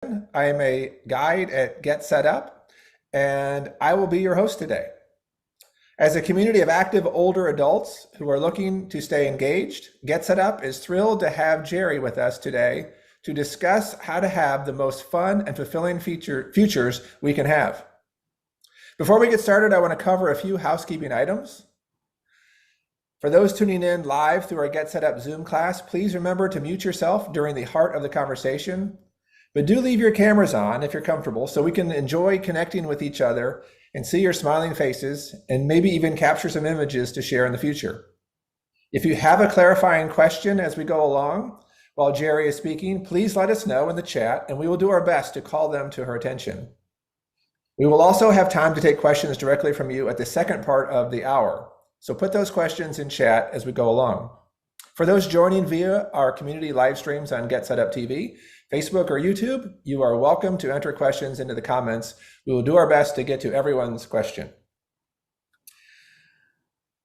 I am a guide at Get Set Up, and I will be your host today. As a community of active older adults who are looking to stay engaged, Get Set Up is thrilled to have Jeri with us today to discuss how to have the most fun and fulfilling futures we can have. Before we get started, I want to cover a few housekeeping items. For those tuning in live through our Get Set Up Zoom class, please remember to mute yourself during the heart of the conversation. But do leave your cameras on if you're comfortable so we can enjoy connecting with each other and see your smiling faces and maybe even capture some images to share in the future. If you have a clarifying question as we go along while Jeri is speaking, please let us know in the chat and we will do our best to call them to her attention. We will also have time to take questions directly from you at the second part of the hour. So put those questions in chat as we go along. For those joining via our community live streams on Get Set Up TV, Facebook or YouTube, you are welcome to enter questions into the comments. We will do our best to get to everyone's question.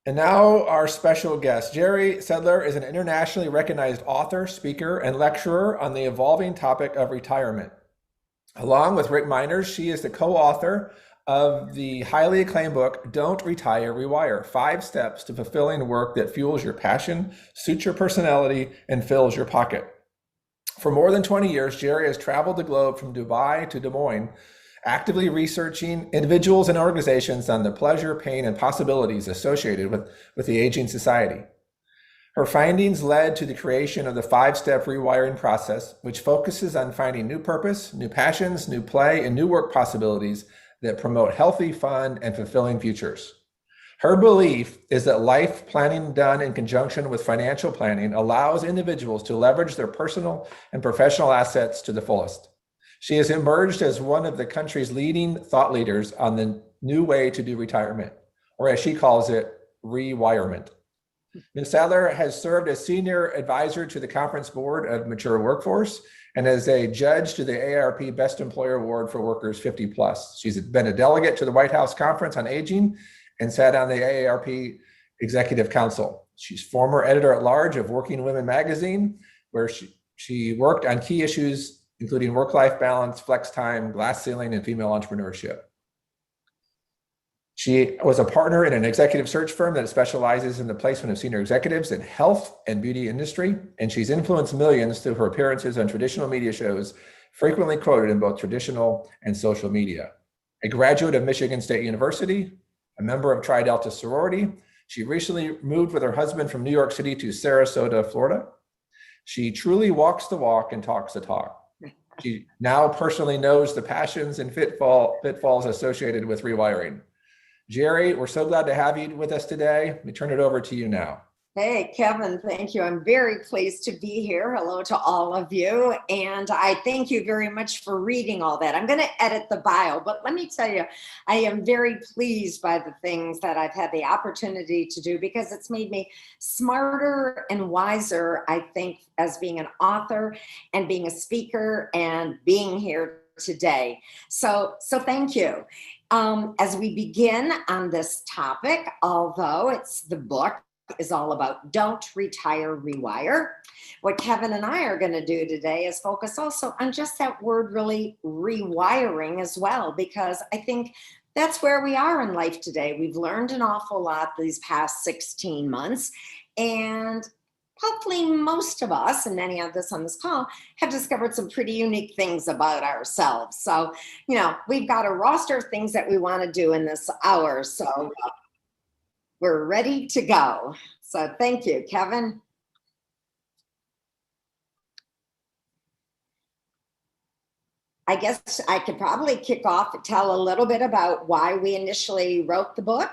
And now our special guest. Jeri Sedlar is an internationally recognized author, speaker, and lecturer on the evolving topic of retirement. Along with Rick Miners, she is the co-author of the highly acclaimed book, Don't Retire, Rewire, 5 Steps to Fulfilling Work That Fuels Your Passion, Suits Your Personality, and Fills Your Pocket. For more than 20 years, Jeri has traveled the globe from Dubai to Des Moines, actively researching individuals and organizations on the pleasure, pain, and possibilities associated with the aging society. Her findings led to the creation of the 5-step rewiring process, which focuses on finding new purpose, new passions, new play, and new work possibilities that promote healthy, fun, and fulfilling futures. Her belief is that life planning done in conjunction with financial planning allows individuals to leverage their personal and professional assets to the fullest. She has emerged as one of the country's leading thought leaders on the new way to do retirement, or as she calls it, rewirement. Ms. Sedlar has served as senior advisor to the Conference Board of Mature Workforce and as a judge to the AARP Best Employer Award for Workers 50 Plus. She's been a delegate to the White House Conference on Aging and sat on the AARP Executive Council. She's former editor-at-large of Working Women magazine, where she worked on key issues including work-life balance, flex time, glass ceiling, and female entrepreneurship. She was a partner in an executive search firm that specializes in the placement of senior executives in health and beauty industry, and she's influenced millions through her appearances on traditional media shows, frequently quoted in both traditional and social media. A graduate of Michigan State University, a member of Tri Delta sorority, she recently moved with her husband from New York City to Sarasota, Florida. She truly walks the walk and talks the talk. She now personally knows the passions and pitfalls associated with rewiring. Jeri, we're so glad to have you with us today. Let me turn it over to you now. Hey, Kevin, thank you. I'm very pleased to be here. Hello to all of you. And I thank you very much for reading all that. I'm going to edit the bio, but let me tell you, I am very pleased by the things that I've had the opportunity to do because it's made me smarter and wiser, I think, as being an author and being a speaker and being here today. So thank you. As we begin on this topic, although it's the book is all about Don't Retire, Rewire. What Kevin and I are going to do today is focus also on just that word, really rewiring as well, because I think that's where we are in life today. We've learned an awful lot these past 16 months, and hopefully most of us, and many of us on this call, have discovered some pretty unique things about ourselves. So, we've got a roster of things that we want to do in this hour. So we're ready to go. So thank you, Kevin. I guess I could probably kick off and tell a little bit about why we initially wrote the book.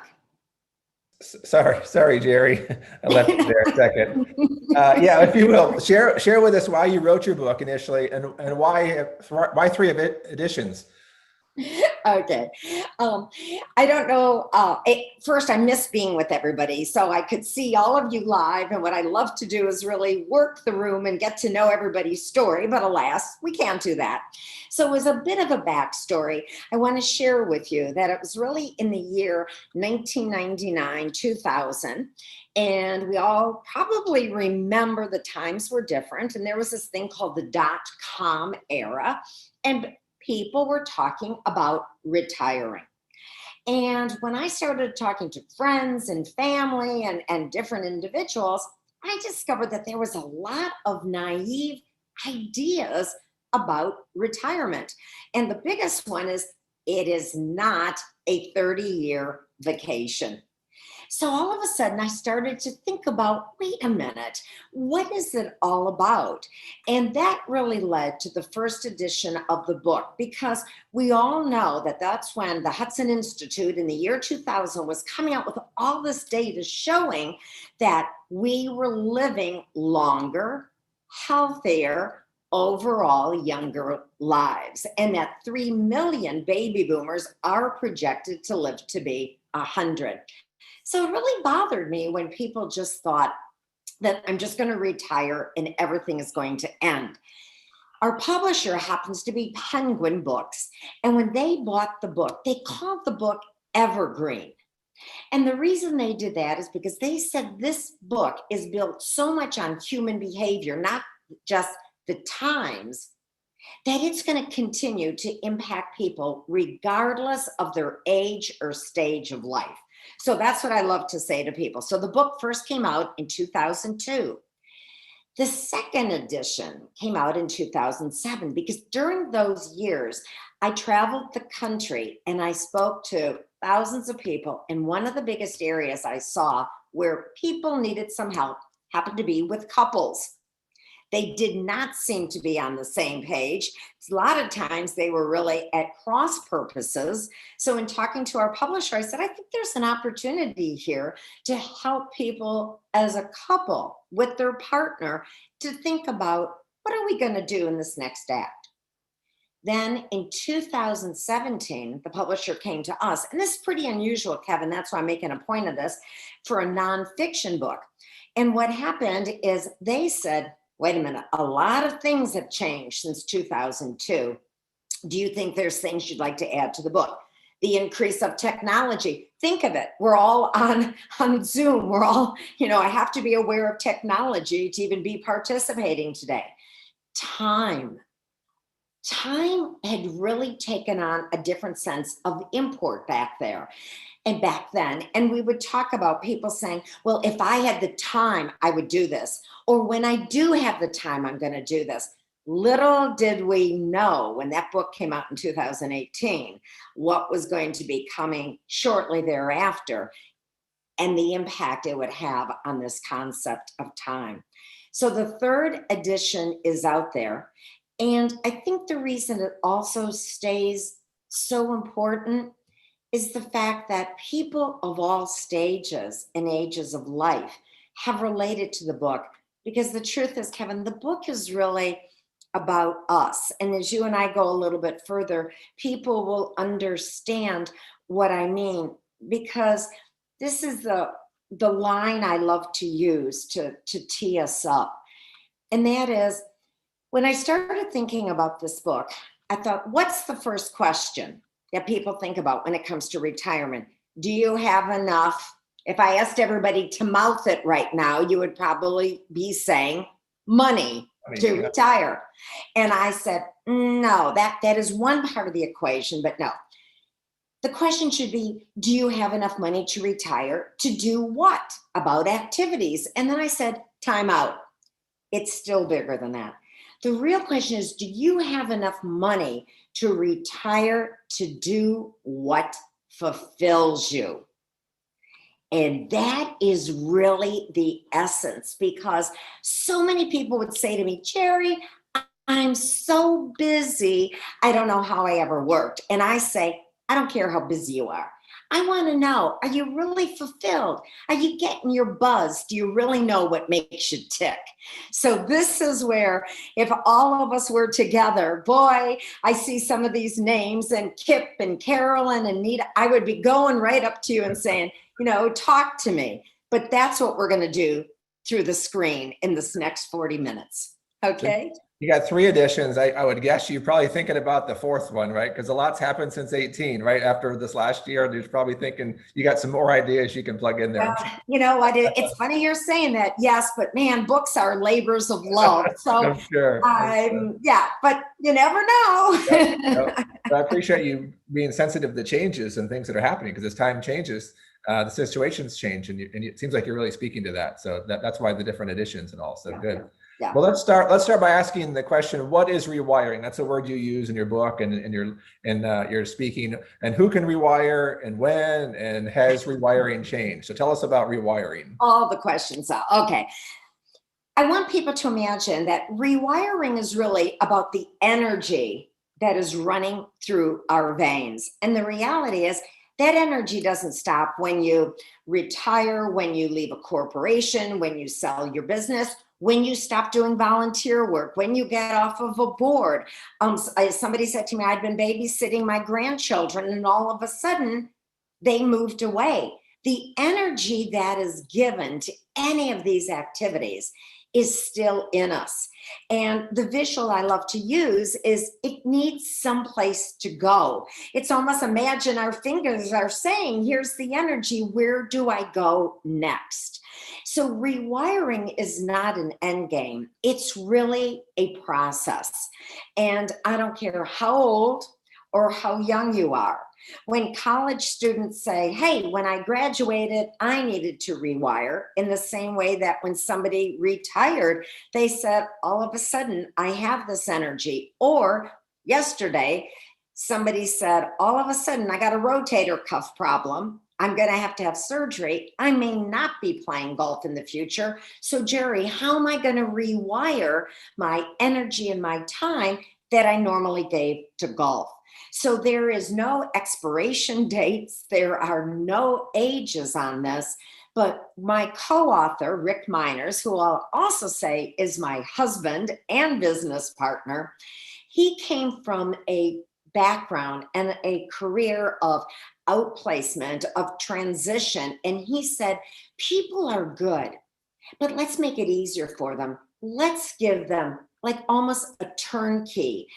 Sorry, Jeri. I left you there a second. Yeah, if you will, share with us why you wrote your book initially and why 3 editions. Okay. I don't know. First, I miss being with everybody. So I could see all of you live. And what I love to do is really work the room and get to know everybody's story. But alas, we can't do that. So it was a bit of a backstory. I want to share with you that it was really in the year 1999, 2000. And we all probably remember the times were different. And there was this thing called the .com era. and people were talking about retiring. And when I started talking to friends and family and different individuals, I discovered that there was a lot of naive ideas about retirement. And the biggest one is it is not a 30-year vacation. So all of a sudden, I started to think about, wait a minute, what is it all about? And that really led to the first edition of the book, because we all know that that's when the Hudson Institute in the year 2000 was coming out with all this data showing that we were living longer, healthier, overall younger lives, and that 3 million baby boomers are projected to live to be 100. So it really bothered me when people just thought that I'm just going to retire and everything is going to end. Our publisher happens to be Penguin Books. And when they bought the book, they called the book Evergreen. And the reason they did that is because they said this book is built so much on human behavior, not just the times, that it's going to continue to impact people regardless of their age or stage of life. So that's what I love to say to people. So the book first came out in 2002. The second edition came out in 2007 because during those years, I traveled the country and I spoke to thousands of people. And one of the biggest areas I saw where people needed some help happened to be with couples. They did not seem to be on the same page. A lot of times they were really at cross purposes. So in talking to our publisher, I said, I think there's an opportunity here to help people as a couple with their partner to think about, what are we going to do in this next act? Then in 2017, the publisher came to us, and this is pretty unusual, Kevin. That's why I'm making a point of this, for a nonfiction book. And what happened is they said, wait a minute, a lot of things have changed since 2002. Do you think there's things you'd like to add to the book? The increase of technology. Think of it. We're all on Zoom. We're all, I have to be aware of technology to even be participating today. Time had really taken on a different sense of import back there. And back then, and we would talk about people saying, well, if I had the time, I would do this. Or when I do have the time, I'm going to do this. Little did we know when that book came out in 2018, what was going to be coming shortly thereafter and the impact it would have on this concept of time. So the third edition is out there. And I think the reason it also stays so important is the fact that people of all stages and ages of life have related to the book. Because the truth is, Kevin, the book is really about us. And as you and I go a little bit further, people will understand what I mean, because this is the line I love to use to tee us up. And that is, when I started thinking about this book, I thought, what's the first question that people think about when it comes to retirement? Do you have enough? If I asked everybody to mouth it right now, you would probably be saying money to retire. And I said, no, that is one part of the equation, but no. The question should be, do you have enough money to retire to do what about activities? And then I said, time out. It's still bigger than that. The real question is, do you have enough money to retire to do what fulfills you? And that is really the essence, because so many people would say to me, Jeri, I'm so busy, I don't know how I ever worked. And I say, I don't care how busy you are. I want to know, are you really fulfilled? Are you getting your buzz? Do you really know what makes you tick? So this is where, if all of us were together, boy, I see some of these names, and Kip and Carolyn and Nita, I would be going right up to you and saying, talk to me. But that's what we're going to do through the screen in this next 40 minutes. Okay? You got three editions. I would guess you're probably thinking about the fourth one, right? Because a lot's happened since 18, right? After this last year, you're probably thinking you got some more ideas you can plug in there. You know what? It's funny you're saying that. Yes, but man, books are labors of love. So I'm sure. yeah, but you never know. Yep, yep. But I appreciate you being sensitive to changes and things that are happening, because as time changes, the situations change, and it seems like you're really speaking to that. So that's why the different editions and all. So good. Yeah. Well, let's start by asking the question: what is rewiring? That's a word you use in your book and in your speaking. And who can rewire, and when, and has rewiring changed? So tell us about rewiring. All the questions are okay. I want people to imagine that rewiring is really about the energy that is running through our veins. And the reality is that energy doesn't stop when you retire, when you leave a corporation, when you sell your business, when you stop doing volunteer work, when you get off of a board. Somebody said to me, I'd been babysitting my grandchildren, and all of a sudden they moved away. The energy that is given to any of these activities is still in us. And the visual I love to use is it needs someplace to go. It's almost, imagine our fingers are saying, here's the energy, where do I go next? So rewiring is not an end game. It's really a process. And I don't care how old or how young you are. When college students say, hey, when I graduated, I needed to rewire, in the same way that when somebody retired, they said, all of a sudden, I have this energy. Or yesterday, somebody said, all of a sudden, I got a rotator cuff problem. I'm going to have surgery. I may not be playing golf in the future. So, Jeri, how am I going to rewire my energy and my time that I normally gave to golf? So there is no expiration dates. There are no ages on this. But my co-author, Rick Miners, who I'll also say is my husband and business partner, he came from a background and a career of outplacement, of transition. And he said, people are good, but let's make it easier for them. Let's give them like almost a turnkey.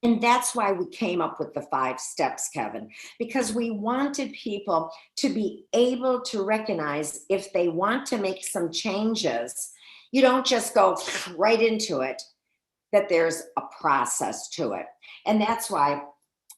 And that's why we came up with the 5 steps, Kevin, because we wanted people to be able to recognize if they want to make some changes, you don't just go right into it, that there's a process to it. And that's why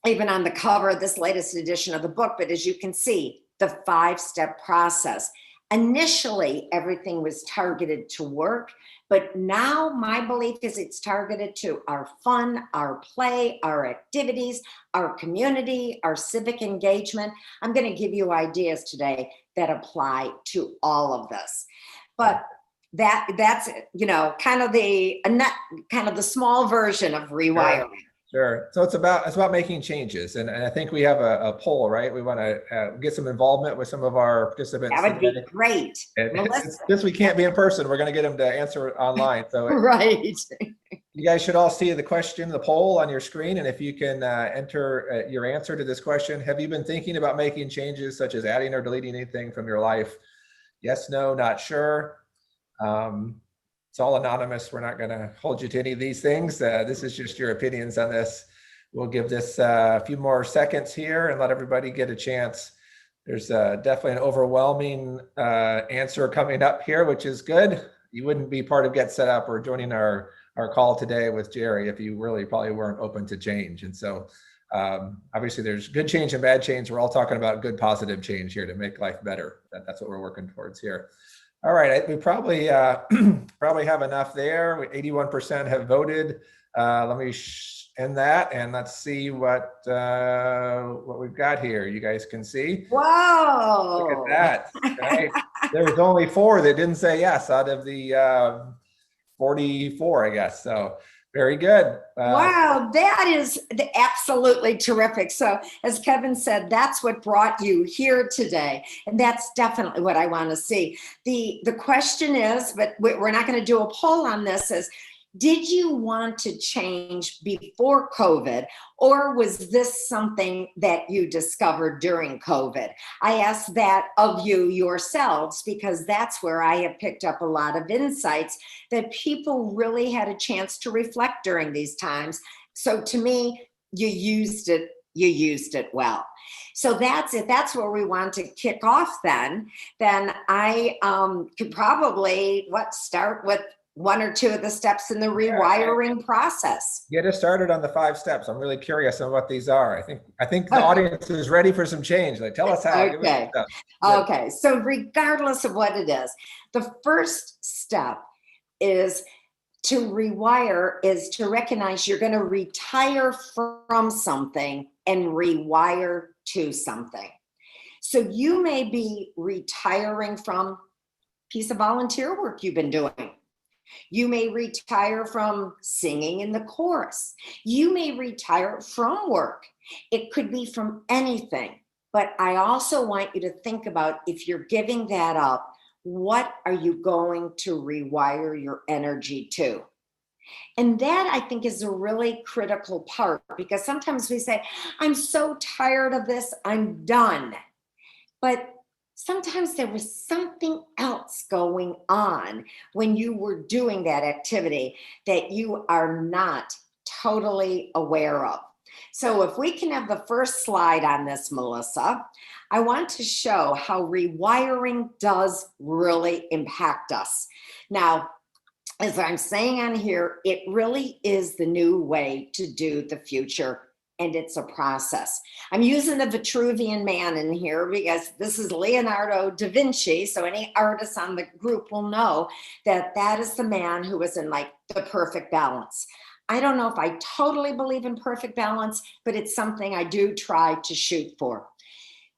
even on the cover of this latest edition of the book, but as you can see, the 5-step process. Initially, everything was targeted to work, but now my belief is it's targeted to our fun, our play, our activities, our community, our civic engagement. I'm going to give you ideas today that apply to all of this. But that's kind of the small version of rewiring. Sure. So it's about making changes, and I think we have a poll, right? We want to get some involvement with some of our participants. That would be great. Since we can't be in person, we're going to get them to answer online. So right. You guys should all see the question, the poll on your screen, and if you can enter your answer to this question: have you been thinking about making changes, such as adding or deleting anything from your life? Yes, no, not sure. It's all anonymous. We're not going to hold you to any of these things. This is just your opinions on this. We'll give this a few more seconds here and let everybody get a chance. There's definitely an overwhelming answer coming up here, which is good. You wouldn't be part of Get Set Up or joining our call today with Jeri if you really probably weren't open to change. And so obviously there's good change and bad change. We're all talking about good, positive change here to make life better. That's what we're working towards here. All right, we probably have enough there. 81% have voted. Let me end that, and let's see what we've got here. You guys can see. Wow! Look at that. Right? There was only 4 that didn't say yes out of the 44, I guess. So very good. Wow, that is absolutely terrific. So as Kevin said, that's what brought you here today. And that's definitely what I want to see. The question is, but we're not going to do a poll on this, is Did you want to change before COVID, or was this something that you discovered during COVID? I ask that of you yourselves because that's where I have picked up a lot of insights that people really had a chance to reflect during these times. So to me, you used it well. So that's it. That's where we want to kick off then. Then I could probably start with one or two of the steps in the rewiring process. Get us started on the 5 steps. I'm really curious on what these are. I think the audience is ready for some change. Like, tell us how. Okay. Okay. So regardless of what it is, the first step is to rewire is to recognize you're going to retire from something and rewire to something. So you may be retiring from a piece of volunteer work you've been doing. You may retire from singing in the chorus. You may retire from work. It could be from anything. But I also want you to think about, if you're giving that up, what are you going to rewire your energy to? And that, I think, is a really critical part, because sometimes we say, I'm so tired of this, I'm done. But sometimes there was something else going on when you were doing that activity that you are not totally aware of. So if we can have the first slide on this, Melissa, I want to show how rewiring does really impact us. Now, as I'm saying on here, it really is the new way to do the future, and it's a process. I'm using the Vitruvian Man in here because this is Leonardo da Vinci. So any artists on the group will know that that is the man who was in like the perfect balance. I don't know if I totally believe in perfect balance, but it's something I do try to shoot for.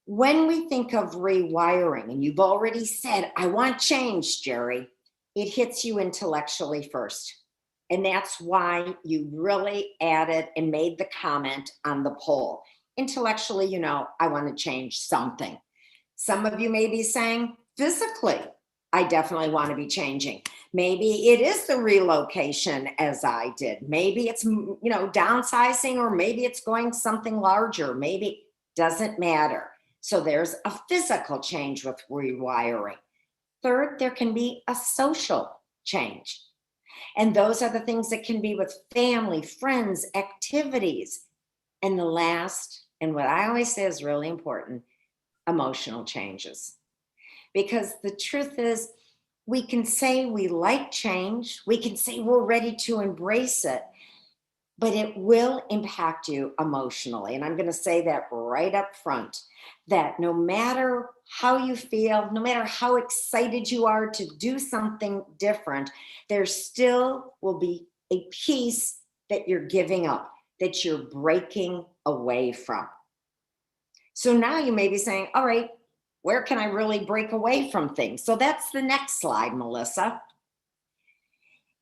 When we think of rewiring, and you've already said, I want change, Jeri, it hits you intellectually first. And that's why you really added and made the comment on the poll. Intellectually, you know, I want to change something. Some of you may be saying, physically, I definitely want to be changing. Maybe it is the relocation, as I did. Maybe it's, you know, downsizing, or maybe it's going something larger. Maybe doesn't matter. So there's a physical change with rewiring. Third, there can be a social change. And those are the things that can be with family, friends, activities. And the last, and what I always say is really important, emotional changes. Because the truth is, we can say we like change, we can say we're ready to embrace it, but it will impact you emotionally. And I'm going to say that right up front, that no matter how you feel, no matter how excited you are to do something different, there still will be a piece that you're giving up, that you're breaking away from. So now you may be saying, all right, where can I really break away from things? So that's the next slide, Melissa.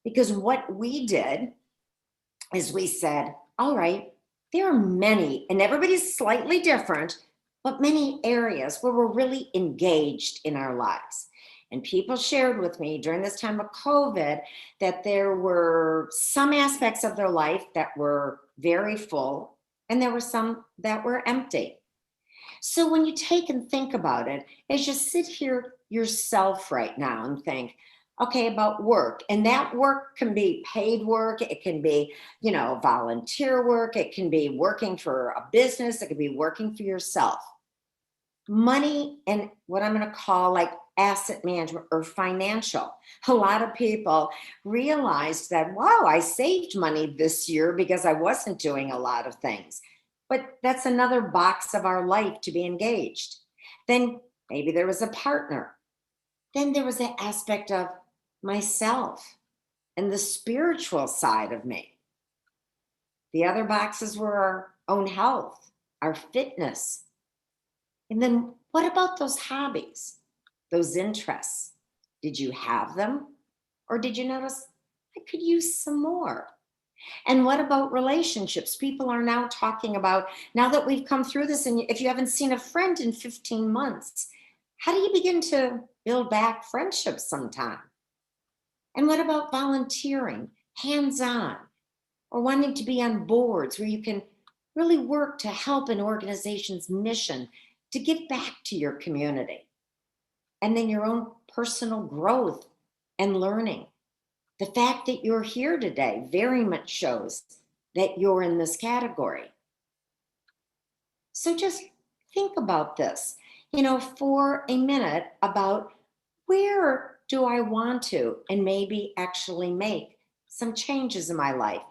Because what we did is we said, all right, there are many, and everybody's slightly different, but many areas where we're really engaged in our lives. And people shared with me during this time of COVID that there were some aspects of their life that were very full, and there were some that were empty. So when you take and think about it, as you sit here yourself right now and think, okay, about work, and that work can be paid work, it can be, you know, volunteer work, it can be working for a business, it could be working for yourself. Money and what I'm going to call like asset management or financial. A lot of people realized that, wow, I saved money this year because I wasn't doing a lot of things. But that's another box of our life to be engaged. Then maybe there was a partner. Then there was the aspect of myself and the spiritual side of me. The other boxes were our own health, our fitness. And then what about those hobbies, those interests? Did you have them? Or did you notice, I could use some more? And what about relationships? People are now talking about, now that we've come through this, and if you haven't seen a friend in 15 months, how do you begin to build back friendships sometime? And what about volunteering? hands-on, or wanting to be on boards where you can really work to help an organization's mission to give back to your community. And then your own personal growth and learning. The fact that you're here today very much shows that you're in this category. So just think about this, for a minute about where do I want to and maybe actually make some changes in my life.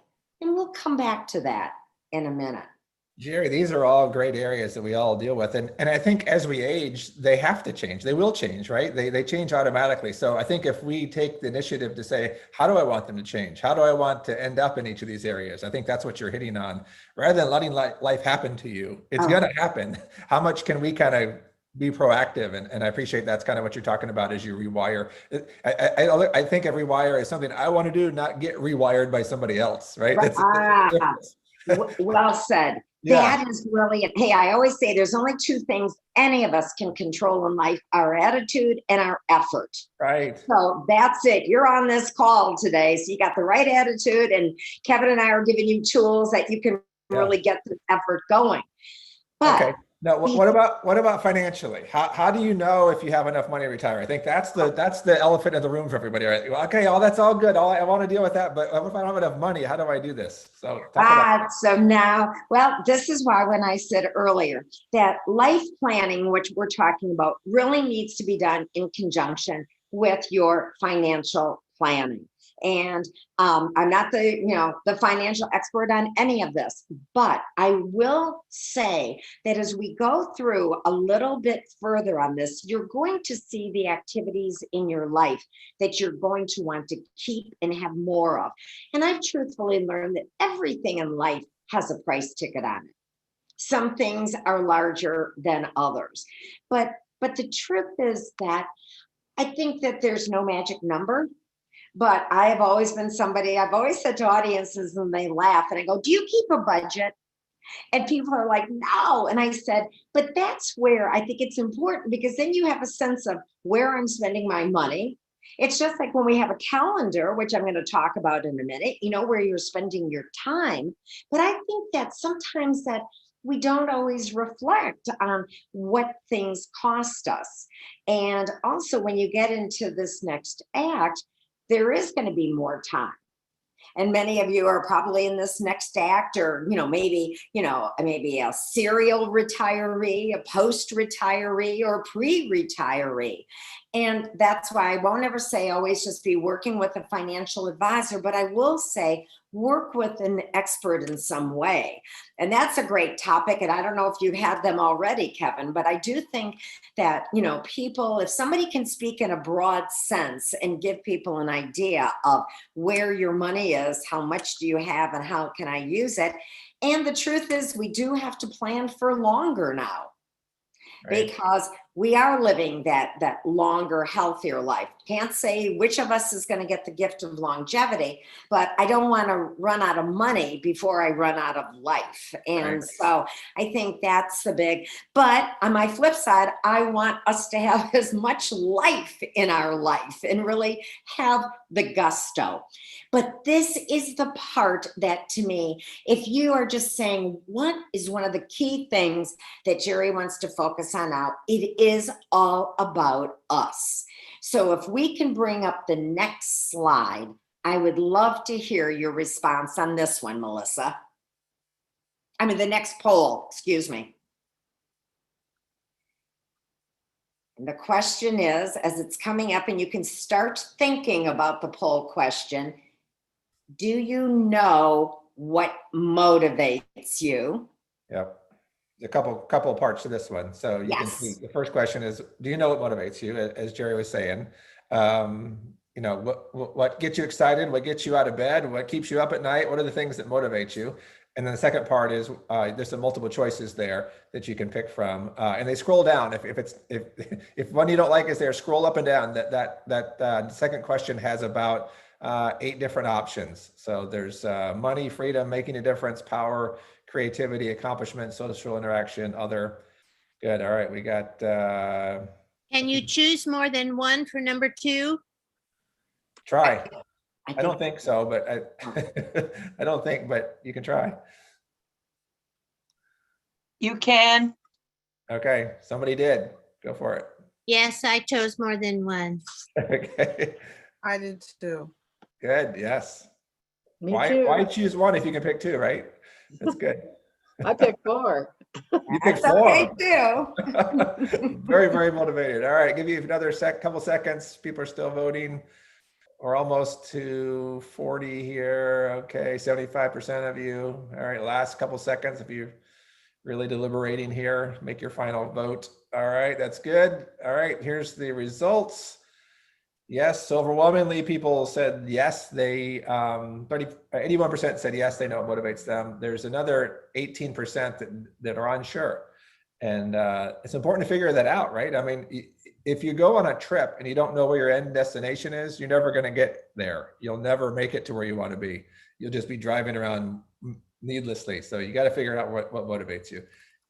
And we'll come back to that in a minute. Jeri, these are all great areas that we all deal with. And I think as we age, they have to change. They will change, right? They change automatically. So I think if we take the initiative to say, how do I want them to change? How do I want to end up in each of these areas? I think that's what you're hitting on. Rather than letting life happen to you, it's going to happen. How much can we kind of be proactive? And I appreciate that's kind of what you're talking about as you rewire. I think of rewire as something I want to do, not get rewired by somebody else, right? Well said. Yeah. That is really, hey, I always say there's only two things any of us can control in life, our attitude and our effort. Right. So that's it. You're on this call today. So you got the right attitude, and Kevin and I are giving you tools that you can really get this effort going. But okay. Now, what about financially? How do you know if you have enough money to retire? I think that's the elephant in the room for everybody, right? Okay, that's all good. I want to deal with that, but if I don't have enough money, how do I do this? So so now, this is why when I said earlier that life planning, which we're talking about, really needs to be done in conjunction with your financial planning. And I'm not the financial expert on any of this, but I will say that as we go through a little bit further on this, you're going to see the activities in your life that you're going to want to keep and have more of. And I've truthfully learned that everything in life has a price ticket on it. Some things are larger than others, but the truth is that I think that there's no magic number. But I have always been somebody, I've always said to audiences and they laugh and I go, do you keep a budget? And people are like, no. And I said, but that's where I think it's important, because then you have a sense of where I'm spending my money. It's just like when we have a calendar, which I'm going to talk about in a minute, where you're spending your time. But I think that sometimes that we don't always reflect on what things cost us. And also when you get into this next act, there is going to be more time. And many of you are probably in this next act, or, maybe a serial retiree, a post-retiree, or pre-retiree. And that's why I won't ever say always just be working with a financial advisor, but I will say work with an expert in some way. And that's a great topic. And I don't know if you've had them already, Kevin, but I do think that, people, if somebody can speak in a broad sense and give people an idea of where your money is, how much do you have and how can I use it? And the truth is we do have to plan for longer now. Right. Because we are living that longer, healthier life. Can't say which of us is going to get the gift of longevity, but I don't want to run out of money before I run out of life. And so I think that's the big, but on my flip side, I want us to have as much life in our life and really have the gusto. But this is the part that, to me, if you are just saying, what is one of the key things that Jeri wants to focus on now, it is all about us. So if we can bring up the next slide, I would love to hear your response on this one, Melissa. I mean, the next poll, excuse me. And the question is, as it's coming up, and you can start thinking about the poll question, do you know what motivates you? Yep. A couple of parts to this one. So you can see the first question is, do you know what motivates you? As Jeri was saying, what gets you excited? What gets you out of bed? What keeps you up at night? What are the things that motivate you? And then the second part is there's some multiple choices there that you can pick from, and they scroll down. If one you don't like is there, scroll up and down. That second question has about 8 different options. So there's money, freedom, making a difference, power, creativity, accomplishment, social interaction, other. Good. All right. We got. Can you choose more than one for number 2? Try. I don't think so, but I don't think, but you can try. You can. Okay, somebody did. Go for it. Yes, I chose more than one. Okay, I did too. good. Yes. Me Why too. choose one if you can pick two, right? That's good. I picked 4. You picked That's okay four. too. Very, very motivated. All right, give you another couple seconds. People are still voting. We're almost to 40 here. Okay, 75% of you. All right, last couple seconds if you're really deliberating here, make your final vote. All right, that's good. All right, here's the results. Yes, so overwhelmingly people said yes. They 81% said yes, they know it motivates them. There's another 18% that are unsure. And it's important to figure that out, right? I mean, if you go on a trip and you don't know where your end destination is, you're never going to get there. You'll never make it to where you want to be. You'll just be driving around needlessly. So you got to figure out what motivates you.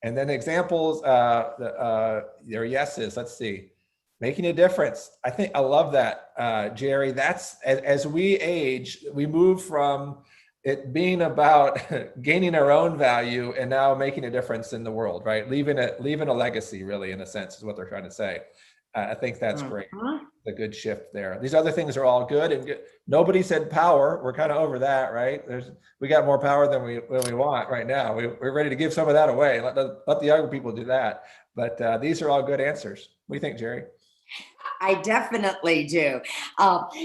And then examples, your yeses, let's see. Making a difference. I think I love that, Jeri. That's as we age, we move from it being about gaining our own value and now making a difference in the world, right? Leaving a legacy, really, in a sense, is what they're trying to say. I think that's great. A good shift there. These other things are all good and good. Nobody said power. We're kind of over that, right? We got more power than we want right now. We're ready to give some of that away. Let the younger people do that. But these are all good answers. What do you think, Jeri? I definitely do.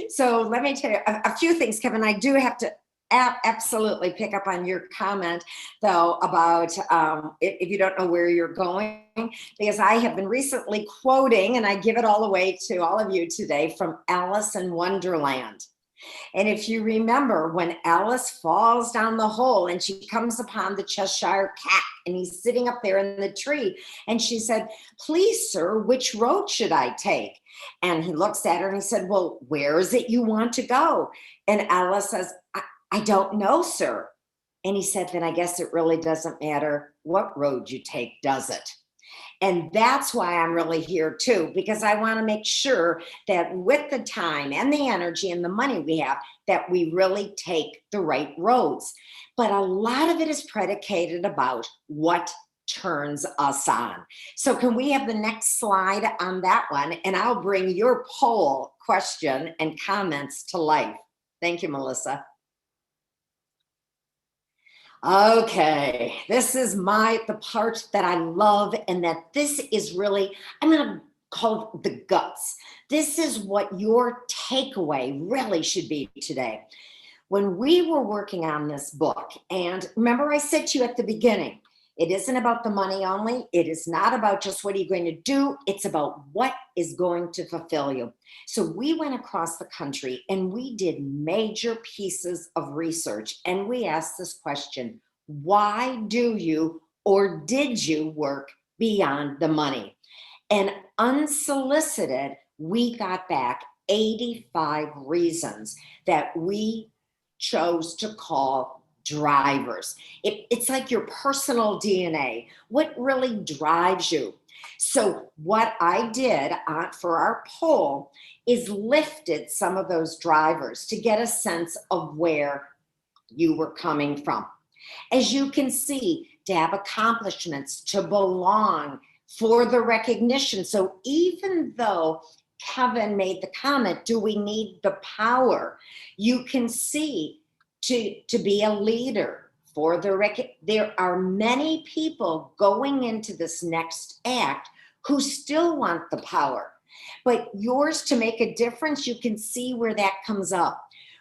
So let me tell you a few things, Kevin. I do have to absolutely pick up on your comment, though, about if you don't know where you're going, because I have been recently quoting, and I give it all away to all of you today, from Alice in Wonderland. And if you remember, when Alice falls down the hole and she comes upon the Cheshire Cat and he's sitting up there in the tree, and she said, "Please, sir, which road should I take?" And he looks at her and he said, "Well, where is it you want to go?" And Alice says, I don't know, sir." And he said, "Then I guess it really doesn't matter what road you take, does it?" And that's why I'm really here too, because I want to make sure that with the time and the energy and the money we have, that we really take the right roads. But a lot of it is predicated about what turns us on. So can we have the next slide on that one? And I'll bring your poll question and comments to life. Thank you, Melissa. Okay, this is the part that I love, and that this is really, I'm going to call it the guts. This is what your takeaway really should be today. When we were working on this book, and remember I said to you at the beginning, it isn't about the money only. It is not about just what are you going to do. It's about what is going to fulfill you. So we went across the country and we did major pieces of research, and we asked this question: why do you, or did you, work beyond the money? And unsolicited, we got back 85 reasons that we chose to call drivers. It's like your personal DNA. What really drives you? So what I did for our poll is lifted some of those drivers to get a sense of where you were coming from. As you can see, to have accomplishments, to belong, for the recognition. So even though Kevin made the comment, do we need the power? You can see to be a leader, for the there are many people going into this next act who still want the power. But yours to make a difference, you can see where that comes up.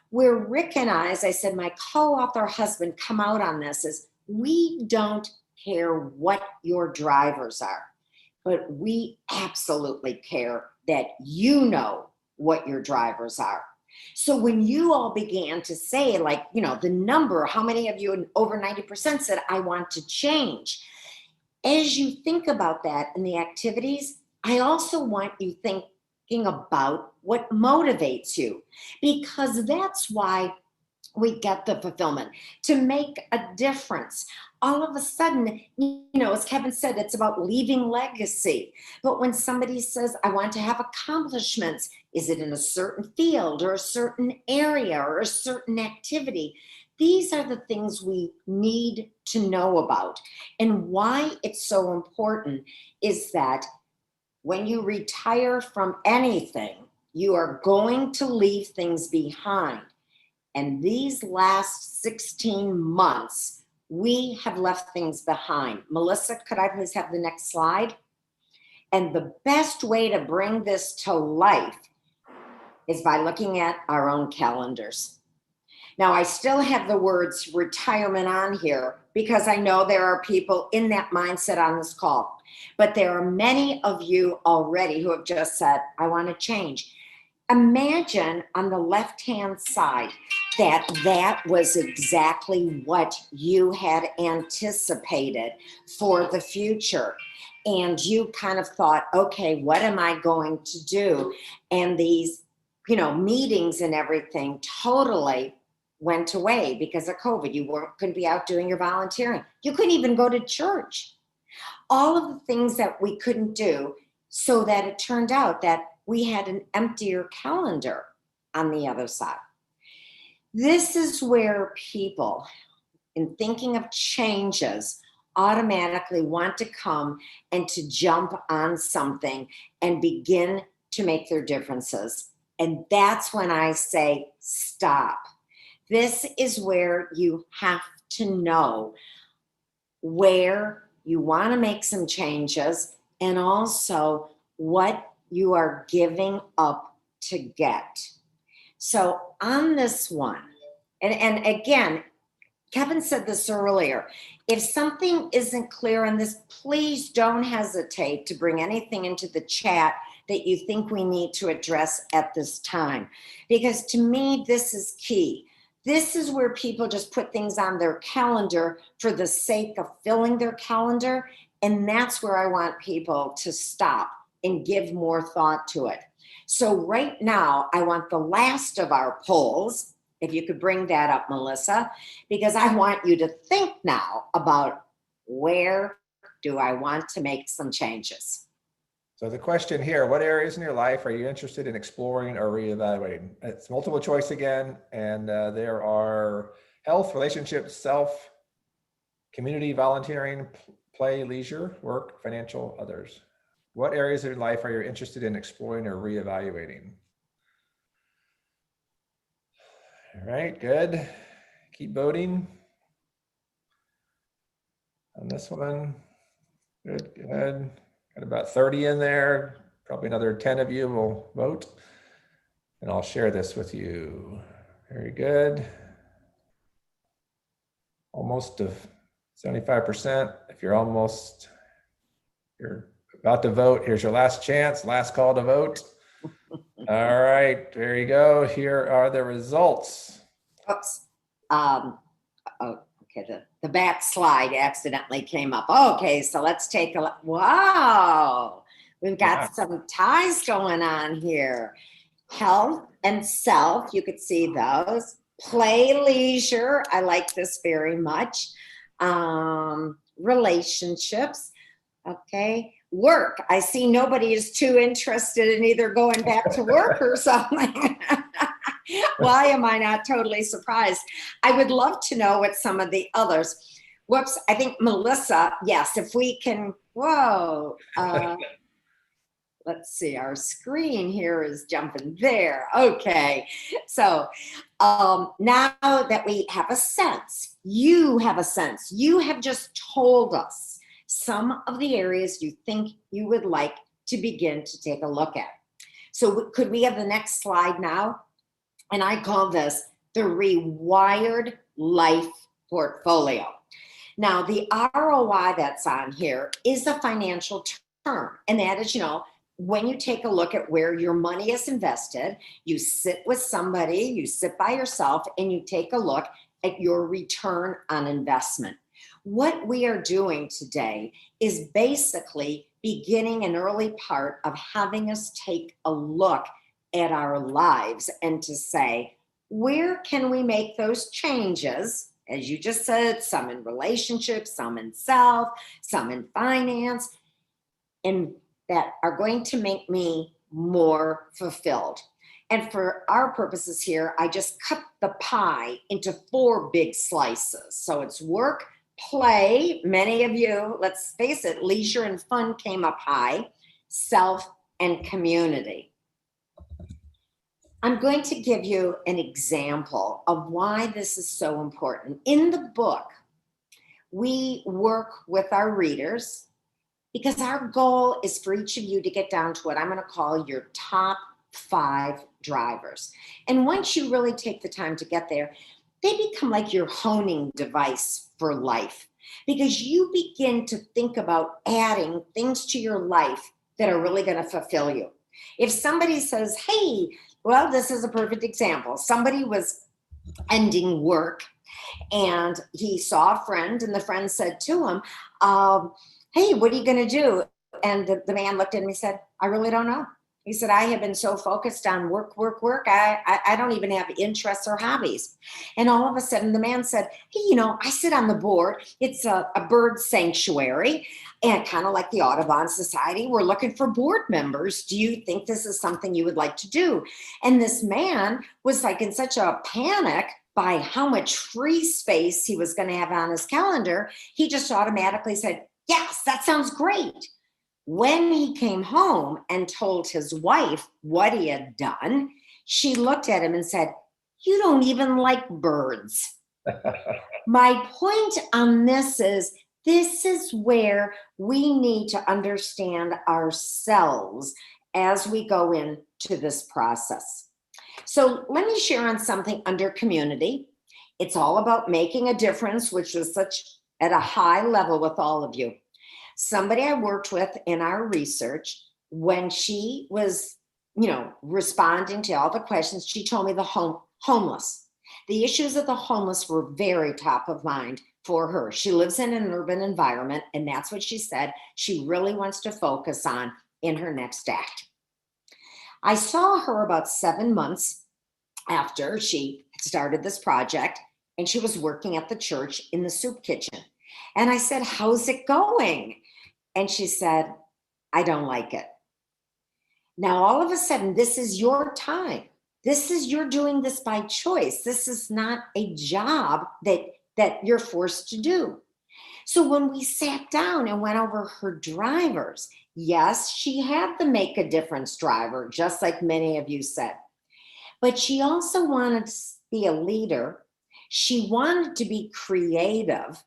Where Rick and I, as I said, my co-author husband, come out on this is we don't care what your drivers are, but we absolutely care that you know what your drivers are. So when you all began to say, like, you know, the number, how many of you, over 90% said, I want to change. As you think about that in the activities, I also want you thinking about what motivates you, because that's why we get the fulfillment to make a difference. All of a sudden, as Kevin said, it's about leaving legacy. But when somebody says, I want to have accomplishments, is it in a certain field or a certain area or a certain activity? These are the things we need to know about. And why it's so important is that when you retire from anything, you are going to leave things behind. And these last 16 months, we have left things behind. Melissa, could I please have the next slide? And the best way to bring this to life is by looking at our own calendars. Now, I still have the words retirement on here because I know there are people in that mindset on this call. But there are many of you already who have just said, I want to change. Imagine on the left-hand side that was exactly what you had anticipated for the future. And you kind of thought, okay, what am I going to do? And these, meetings and everything totally went away because of COVID. You couldn't be out doing your volunteering. You couldn't even go to church. All of the things that we couldn't do, so that it turned out that we had an emptier calendar on the other side. This is where people, in thinking of changes, automatically want to come and to jump on something and begin to make their differences. And that's when I say, stop. This is where you have to know where you want to make some changes and also what you are giving up to get. So on this one, and again, Kevin said this earlier, if something isn't clear on this, please don't hesitate to bring anything into the chat that you think we need to address at this time. Because to me, this is key. This is where people just put things on their calendar for the sake of filling their calendar. And that's where I want people to stop and give more thought to it. So right now, I want the last of our polls, if you could bring that up, Melissa, because I want you to think now about where do I want to make some changes? So the question here, what areas in your life are you interested in exploring or reevaluating? It's multiple choice again, and there are health, relationships, self, community, volunteering, play, leisure, work, financial, others. What areas of your life are you interested in exploring or reevaluating? All right, good. Keep voting on this one. Good, good. Got about 30 in there. Probably another 10 of you will vote. And I'll share this with you. Very good. Almost to 75%. If you're about to vote, here's your last chance, last call to vote. All right, there you go. Here are the results. Oops. Okay, the back slide accidentally came up. Okay, so let's take a look. Wow, we've got some ties going on here. Health and self, you could see those. Play, leisure, I like this very much. Relationships, okay. Work, I see nobody is too interested in either going back to work or something. Why am I not totally surprised? I would love to know what some of the others. Whoops, I think Melissa, yes, if we can, whoa. Let's see, our screen here is jumping there. Okay, so now that we have a sense, you have just told us some of the areas you think you would like to begin to take a look at. So could we have the next slide now? And I call this the Rewired Life Portfolio. Now, the ROI that's on here is a financial term, and that is, when you take a look at where your money is invested, you sit with somebody, you sit by yourself, and you take a look at your return on investment. What we are doing today is basically beginning an early part of having us take a look at our lives and to say, where can we make those changes? As you just said, some in relationships, some in self, some in finance, and that are going to make me more fulfilled. And for our purposes here, I just cut the pie into 4 big slices. So it's work, play, many of you, let's face it, leisure and fun came up high, self, and community. I'm going to give you an example of why this is so important. In the book, we work with our readers because our goal is for each of you to get down to what I'm going to call your top 5 drivers. And once you really take the time to get there, they become like your honing device for life, because you begin to think about adding things to your life that are really going to fulfill you. If somebody says, hey, well, this is a perfect example. Somebody was ending work and he saw a friend, and the friend said to him, hey, what are you going to do? And the man looked at him and said, I really don't know. He said, I have been so focused on work. I don't even have interests or hobbies. And all of a sudden the man said, hey, I sit on the board. It's a bird sanctuary, and kind of like the Audubon Society. We're looking for board members. Do you think this is something you would like to do? And this man was like in such a panic by how much free space he was going to have on his calendar. He just automatically said, yes, that sounds great. When he came home and told his wife what he had done, she looked at him and said, you don't even like birds. My point on this is where we need to understand ourselves as we go into this process. So let me share on something under community. It's all about making a difference, which was such at a high level with all of you. Somebody I worked with in our research, when she was, responding to all the questions, she told me the homeless. The issues of the homeless were very top of mind for her. She lives in an urban environment, and that's what she said she really wants to focus on in her next act. I saw her about 7 months after she started this project, and she was working at the church in the soup kitchen. And I said, how's it going? And she said, I don't like it. Now, all of a sudden, this is your time. You're doing this by choice. This is not a job that you're forced to do. So when we sat down and went over her drivers, yes, she had the make a difference driver, just like many of you said. But she also wanted to be a leader. She wanted to be creative,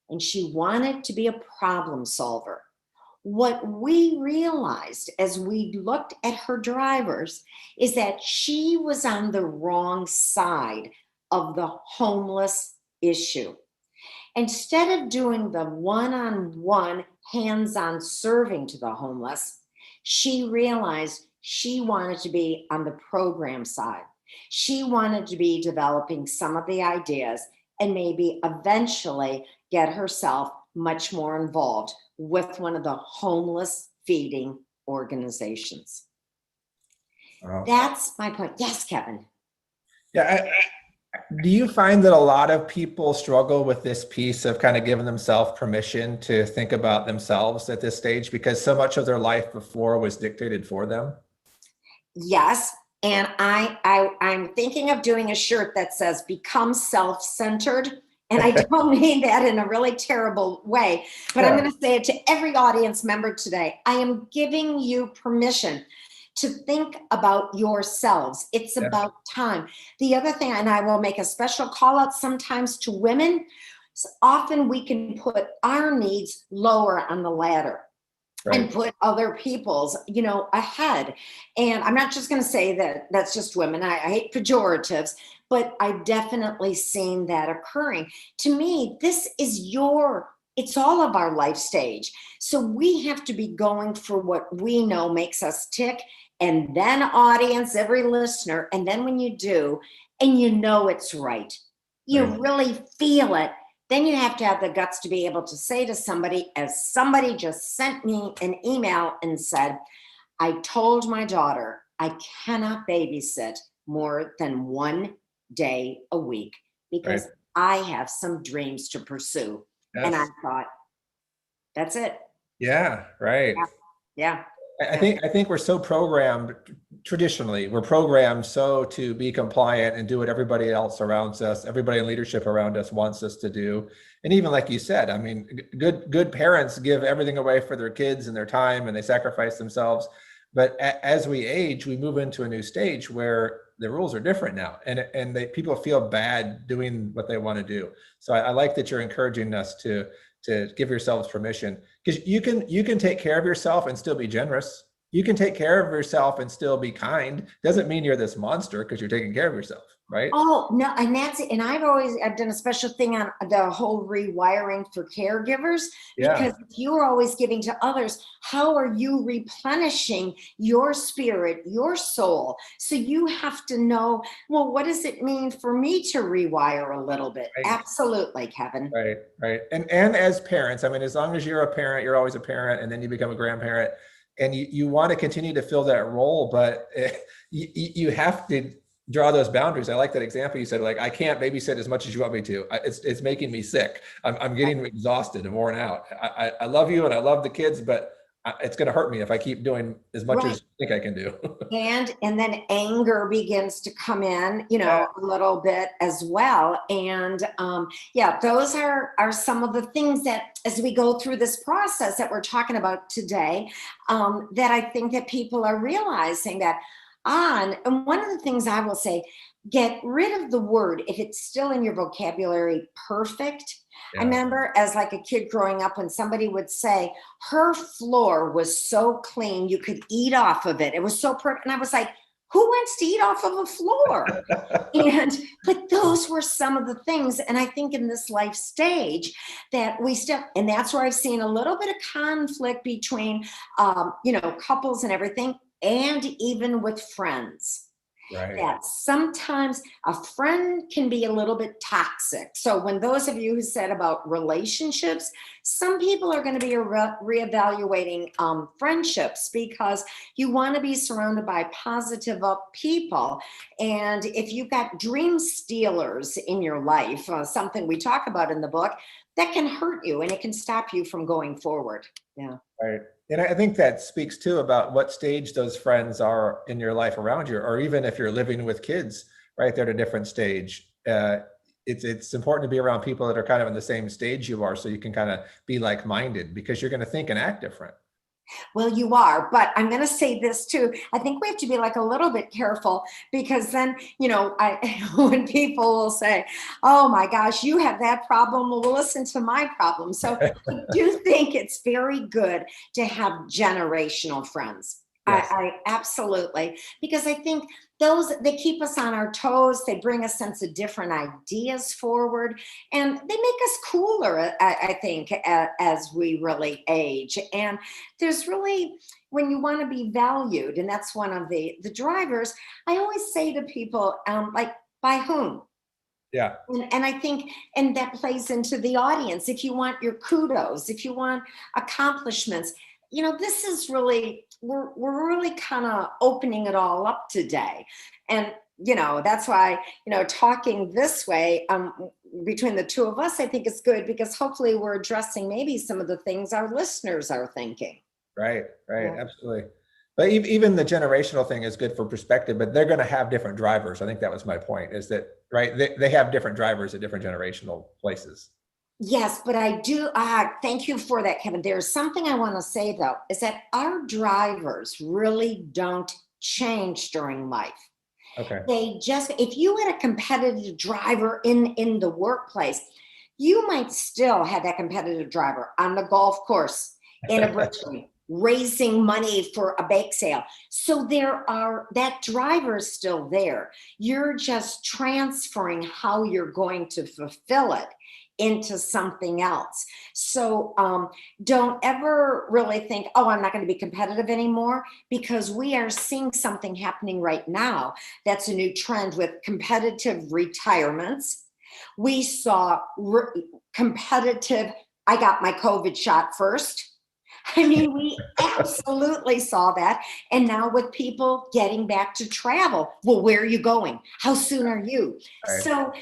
and she wanted to be a problem solver. What we realized as we looked at her drivers is that she was on the wrong side of the homeless issue. Instead of doing the one-on-one hands-on serving to the homeless, she realized she wanted to be on the program side. She wanted to be developing some of the ideas and maybe eventually get herself much more involved with one of the homeless feeding organizations. Wow. That's my point. Yes, Kevin. Yeah. Do you find that a lot of people struggle with this piece of kind of giving themselves permission to think about themselves at this stage, because so much of their life before was dictated for them? Yes. And I'm thinking of doing a shirt that says become self-centered. And I don't mean that in a really terrible way, but I'm going to say it to every audience member today. I am giving you permission to think about yourselves. It's about time. The other thing, and I will make a special call out sometimes to women, often we can put our needs lower on the ladder. Right. And put other people's, ahead. And I'm not just going to say that that's just women. I hate pejoratives, but I've definitely seen that occurring. To me, this is it's all of our life stage. So we have to be going for what we know makes us tick. And then audience, every listener. And then when you do, and it's right, you really feel it. Then you have to have the guts to be able to say to somebody, as somebody just sent me an email and said, I told my daughter I cannot babysit more than 1 day a week because Right. I have some dreams to pursue. And I Yes. thought, that's it. Yeah, right. Yeah. I think we're so programmed traditionally. We're programmed so to be compliant and do what everybody else around us, everybody in leadership around us wants us to do. And even like you said, I mean, good parents give everything away for their kids and their time, and they sacrifice themselves. But as we age, we move into a new stage where the rules are different now, and people feel bad doing what they want to do. So I like that you're encouraging us to give yourselves permission, because you can take care of yourself and still be generous. You can take care of yourself and still be kind. Doesn't mean you're this monster because you're taking care of yourself, right? Oh, no, and that's it. And I've done a special thing on the whole rewiring for caregivers, Yeah, because if you're always giving to others, how are you replenishing your spirit, your soul? So you have to know, well, what does it mean for me to rewire a little bit? right, Absolutely, Kevin. right, right. And as parents, I mean, as long as you're a parent, you're always a parent, and then you become a grandparent, and you want to continue to fill that role, but you have to draw those boundaries. I like that example you said, like, I can't babysit as much as you want me to. It's making me sick. I'm getting exhausted and worn out. I love you and I love the kids, but it's going to hurt me if I keep doing as much Right. as you think I can do. And then anger begins to come in, Yeah. a little bit as well. And yeah, those are some of the things that, as we go through this process that we're talking about today, that I think that people are realizing that on. And one of the things I will say, get rid of the word, if it's still in your vocabulary, perfect. I Yeah. remember as like a kid growing up when somebody would say, her floor was so clean you could eat off of it. It was so perfect. And I was like, who wants to eat off of a floor? But those were some of the things. And I think in this life stage that we still, and that's where I've seen a little bit of conflict between, couples and everything, and even with friends. Right. That sometimes a friend can be a little bit toxic. So when those of you who said about relationships, some people are going to be reevaluating friendships, because you want to be surrounded by positive up people. And if you've got dream stealers in your life, something we talk about in the book, that can hurt you and it can stop you from going forward. Yeah. Right. And I think that speaks too about what stage those friends are in your life around you, or even if you're living with kids, right? They're at a different stage. It's important to be around people that are kind of in the same stage you are, so you can kind of be like-minded, because you're going to think and act different. Well, you are, but I'm going to say this too. I think we have to be like a little bit careful, because then, when people will say, oh my gosh, you have that problem, well, we'll listen to my problem. So I do think it's very good to have generational friends. Yes. I absolutely, because I think they keep us on our toes. They bring a sense of different ideas forward, and they make us cooler, I think, as we really age. And there's really, when you want to be valued, and that's one of the drivers, I always say to people, like, by whom? Yeah. And I think, and that plays into the audience. If you want your kudos, if you want accomplishments, this is really, we're really kind of opening it all up today. And, that's why, talking this way between the two of us, I think is good, because hopefully we're addressing maybe some of the things our listeners are thinking. Right. Yeah. Absolutely. But even the generational thing is good for perspective, but they're going to have different drivers. I think that was my point, is that, right, they have different drivers at different generational places. Yes, but I do. Thank you for that, Kevin. There's something I want to say, though, is that our drivers really don't change during life. Okay. They just, if you had a competitive driver in the workplace, you might still have that competitive driver on the golf course, in a bridge, raising money for a bake sale. So that driver is still there. You're just transferring how you're going to fulfill it into something else. So don't ever really think, oh, I'm not going to be competitive anymore, because we are seeing something happening right now that's a new trend with competitive retirements. We saw competitive, I got my COVID shot first. I mean, we absolutely saw that. And now with people getting back to travel, well, where are you going? How soon are you? Right. So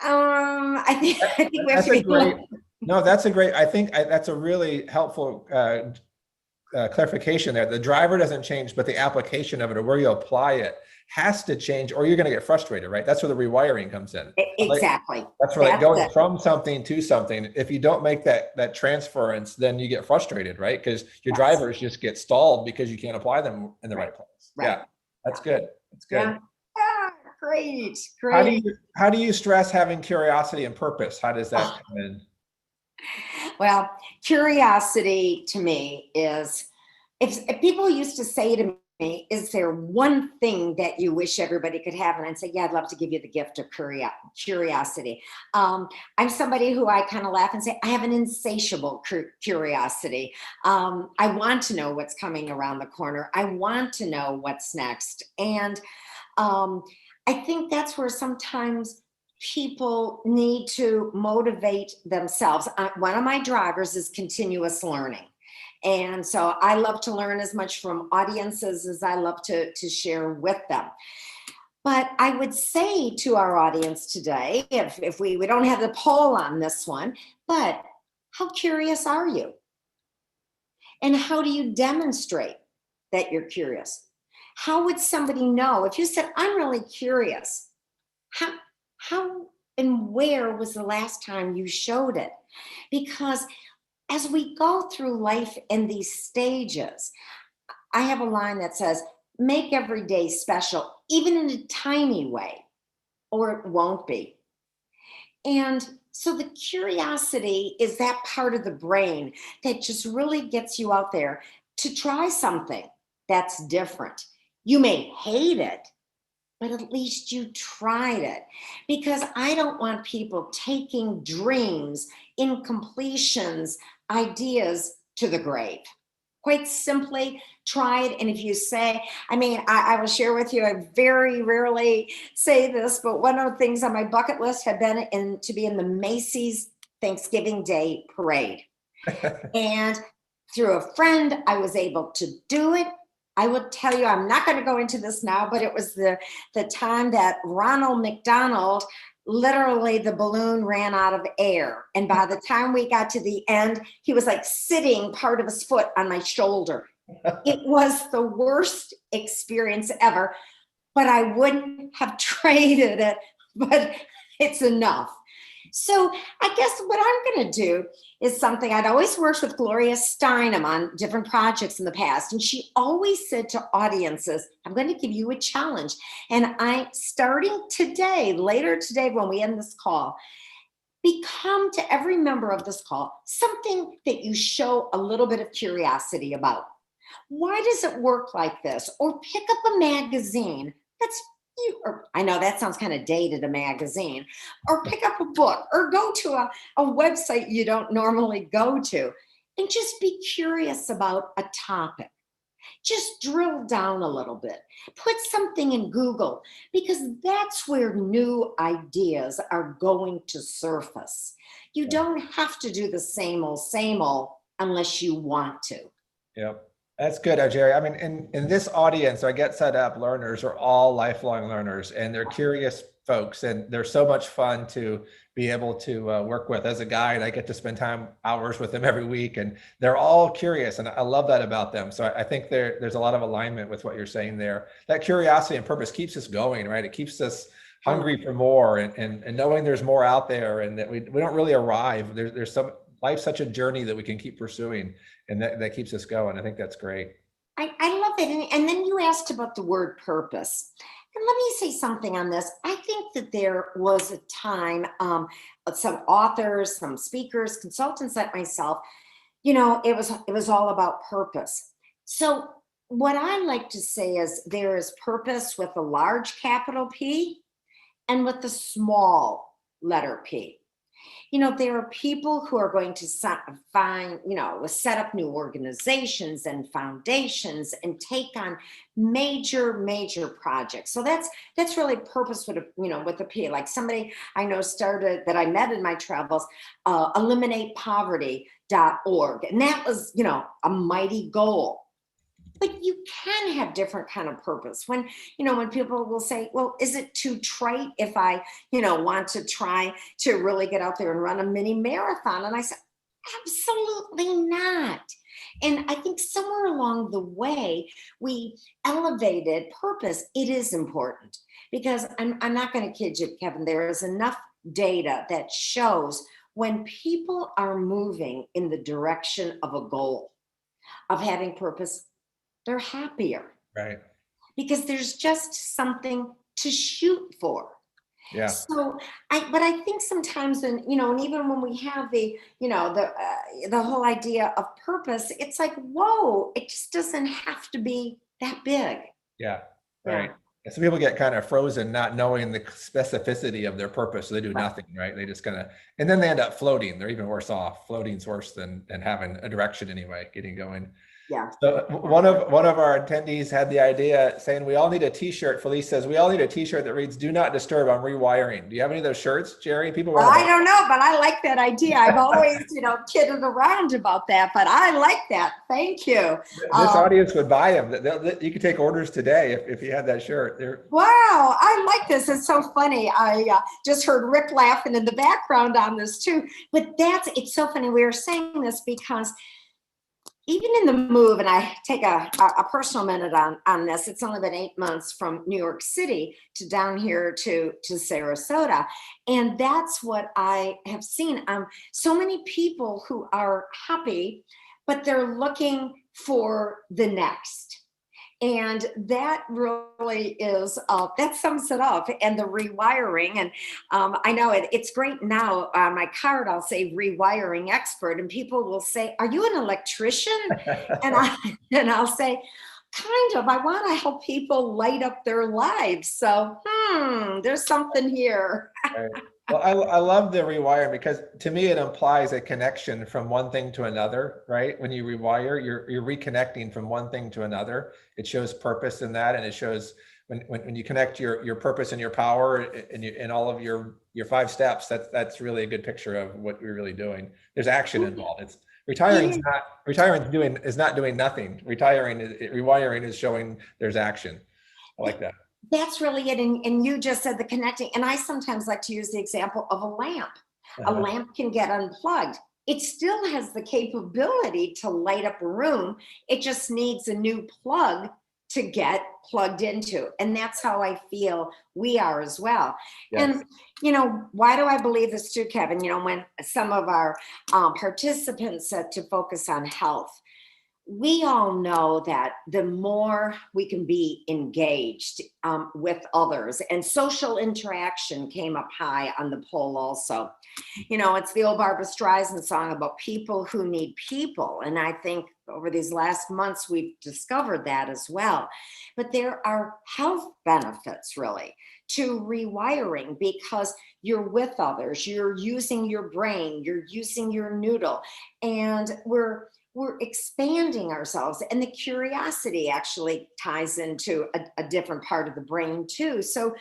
I think we have That's to a be great, no, that's a great, I think that's a really helpful clarification there. The driver doesn't change, but the application of it or where you apply it has to change, or you're going to get frustrated, right? That's where the rewiring comes in. exactly. That's where like That's going it. from something to something. If you don't make that transference, then you get frustrated, right? Because your Yes. drivers just get stalled because you can't apply them in the right place. Right. Yeah, that's good. That's good. Yeah. Ah, great. How do you stress having curiosity and purpose? How does that come in? Well, curiosity to me is if people used to say to me, is there one thing that you wish everybody could have? And I'd say, yeah, I'd love to give you the gift of curiosity. I'm somebody who I kind of laugh and say, I have an insatiable curiosity. I want to know what's coming around the corner. I want to know what's next. And I think that's where sometimes people need to motivate themselves. One of my drivers is continuous learning. And so I love to learn as much from audiences as I love to share with them. But I would say to our audience today, if we don't have the poll on this one, but how curious are you? And how do you demonstrate that you're curious? How would somebody know if you said, I'm really curious? How and where was the last time you showed it? Because as we go through life in these stages, I have a line that says, make every day special, even in a tiny way, or it won't be. And so the curiosity is that part of the brain that just really gets you out there to try something that's different. You may hate it, but at least you tried it. Because I don't want people taking dreams, incompletions, ideas to the grave. Quite simply, try it. And if you say, I will share with you, I very rarely say this, but one of the things on my bucket list had been to be in the Macy's Thanksgiving Day Parade. And through a friend, I was able to do it. I will tell you, I'm not going to go into this now, but it was the time that Ronald McDonald, literally the balloon ran out of air. And by the time we got to the end, he was like sitting part of his foot on my shoulder. It was the worst experience ever, but I wouldn't have traded it, but it's enough. So I guess what I'm going to do is something I'd always worked with Gloria Steinem on different projects in the past. And she always said to audiences, I'm going to give you a challenge. And starting today, later today, when we end this call, become to every member of this call something that you show a little bit of curiosity about. Why does it work like this? Or pick up a magazine that's or I know that sounds kind of dated, a magazine, or pick up a book, or go to a website you don't normally go to, and just be curious about a topic. Just drill down a little bit. Put something in Google, because that's where new ideas are going to surface. You don't have to do the same old unless you want to. Yep. That's good, Jeri. I mean, in this audience, our Get Set Up learners are all lifelong learners, and they're curious folks, and they're so much fun to be able to work with. As a guide, I get to spend hours with them every week, and they're all curious, and I love that about them. So I think there's a lot of alignment with what you're saying there. That curiosity and purpose keeps us going, right? It keeps us hungry for more, and knowing there's more out there, and that we don't really arrive. Life's such a journey that we can keep pursuing, and that keeps us going. I think that's great. I love it. And then you asked about the word purpose. And let me say something on this. I think that there was a time, some authors, some speakers, consultants like myself, it was all about purpose. So what I like to say is there is purpose with a large capital P and with the small letter P. There are people who are going to set up new organizations and foundations and take on major projects. So that's really purpose with a P. Like somebody I know started that I met in my travels, eliminate poverty And that was, a mighty goal. But you can have different kind of purpose. When people will say, well, is it too trite if I, want to try to really get out there and run a mini marathon? And I said, absolutely not. And I think somewhere along the way, we elevated purpose. It is important because I'm not going to kid you, Kevin, there is enough data that shows when people are moving in the direction of a goal, of having purpose, they're happier. Right. Because there's just something to shoot for. Yeah. So but I think sometimes, and even when we have the whole idea of purpose, it's like, whoa, it just doesn't have to be that big. Yeah. Right. Yeah. So people get kind of frozen, not knowing the specificity of their purpose. So they do nothing, right? They just and then they end up floating. They're even worse off. Floating's worse than having a direction anyway, getting going. Yeah. So one of our attendees had the idea saying we all need a t-shirt. Felice says we all need a t-shirt that reads "Do not disturb, I'm rewiring." Do you have any of those shirts, Jeri? People wear I don't know, but I like that idea. I've always, kidded around about that, but I like that. Thank you. This audience would buy them. You could take orders today if you had that shirt. Wow, I like this. It's so funny. I just heard Rick laughing in the background on this too. But it's so funny. We were saying this because even in the move, and I take a personal minute on this, it's only been 8 months from New York City to down here to Sarasota. And that's what I have seen. So many people who are happy, but they're looking for the next. And that really is, that sums it up. And the rewiring, and I know it's great now. On my card, I'll say rewiring expert, and people will say, "Are you an electrician?" and I'll say, "Kind of. I want to help people light up their lives." So, there's something here. Right. Well, I love the rewiring because to me it implies a connection from one thing to another, right? When you rewire, you're reconnecting from one thing to another. It shows purpose in that, and it shows when you connect your purpose and your power and all of your 5 steps. That's really a good picture of what we're really doing. There's action involved. It's retiring is not doing nothing. Rewiring is showing there's action. I like that. That's really it. And you just said the connecting. And I sometimes like to use the example of a lamp. A lamp can get unplugged. It still has the capability to light up a room. It just needs a new plug to get plugged into. And that's how I feel we are as well. Yes. And, why do I believe this too, Kevin? When some of our participants said to focus on health, we all know that the more we can be engaged with others, and social interaction came up high on the poll also. It's the old Barbara Streisand song about people who need people. And I think over these last months, we've discovered that as well. But there are health benefits really to rewiring because you're with others, you're using your brain, you're using your noodle, and we're expanding ourselves, and the curiosity actually ties into a different part of the brain too. So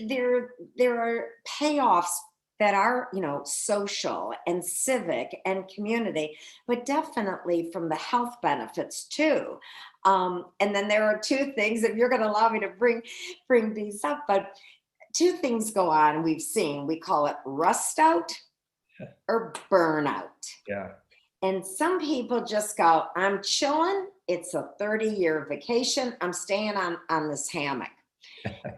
there are payoffs that are, social and civic and community, but definitely from the health benefits too. And then there are 2 things, if you're going to allow me to bring these up, but 2 things go on. We've seen, we call it rust out or burnout. Yeah. And some people just go, I'm chilling. It's a 30-year vacation. I'm staying on this hammock.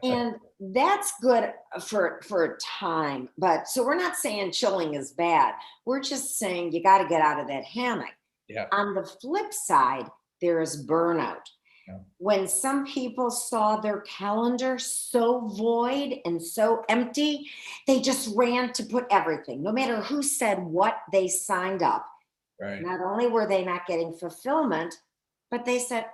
And that's good for a time. But so we're not saying chilling is bad. We're just saying you got to get out of that hammock. Yeah. On the flip side, there is burnout. Yeah. When some people saw their calendar so void and so empty, they just ran to put everything, no matter who said what, they signed up. Right. Not only were they not getting fulfillment, but they said,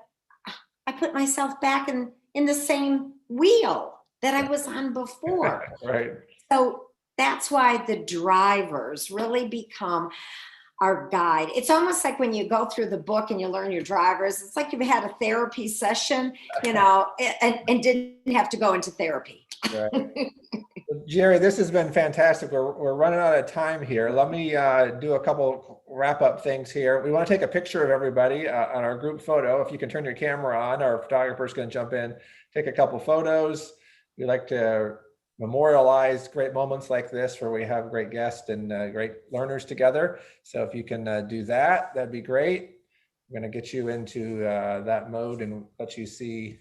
I put myself back in the same wheel that I was on before. Right. So that's why the drivers really become our guide. It's almost like when you go through the book and you learn your drivers, it's like you've had a therapy session, and didn't have to go into therapy. Right. Jeri, this has been fantastic. We're running out of time here. Let me do a couple wrap up things here. We want to take a picture of everybody on our group photo. If you can turn your camera on, our photographer's going to jump in, take a couple photos. We like to memorialize great moments like this where we have great guests and great learners together. So if you can do that, that'd be great. I'm going to get you into that mode and let you see,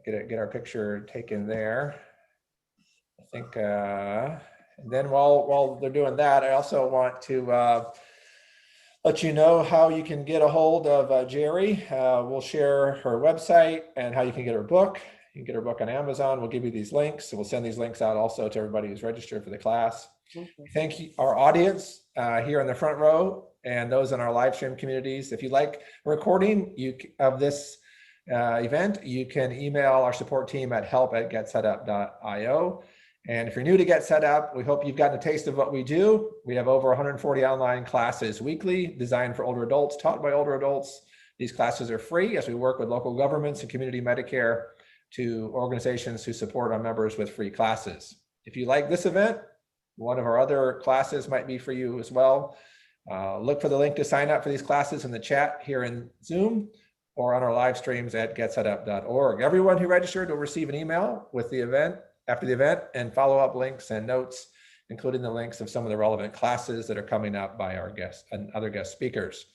get our picture taken there. I think, and then while they're doing that, I also want to let you know how you can get a hold of Jeri. We'll share her website and how you can get her book. You can get her book on Amazon. We'll give you these links. So we'll send these links out also to everybody who's registered for the class. Thank you, our audience here in the front row and those in our live stream communities. If you like a recording of this event, you can email our support team at help@getsetup.io. And if you're new to Get Set Up, we hope you've gotten a taste of what we do. We have over 140 online classes weekly designed for older adults, taught by older adults. These classes are free as we work with local governments and community Medicare to organizations who support our members with free classes. If you like this event, one of our other classes might be for you as well. Look for the link to sign up for these classes in the chat here in Zoom or on our live streams at getsetup.org. Everyone who registered will receive an email with the event, after the event, and follow-up links and notes, including the links of some of the relevant classes that are coming up by our guests and other guest speakers.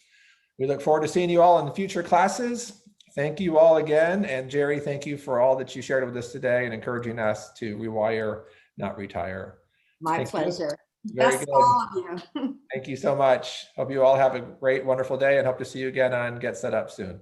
We look forward to seeing you all in the future classes. Thank you all again. And Jeri, thank you for all that you shared with us today and encouraging us to rewire, not retire. My pleasure. Very Best good. all of you. Thank you so much. Hope you all have a great, wonderful day and hope to see you again on Get Set Up soon.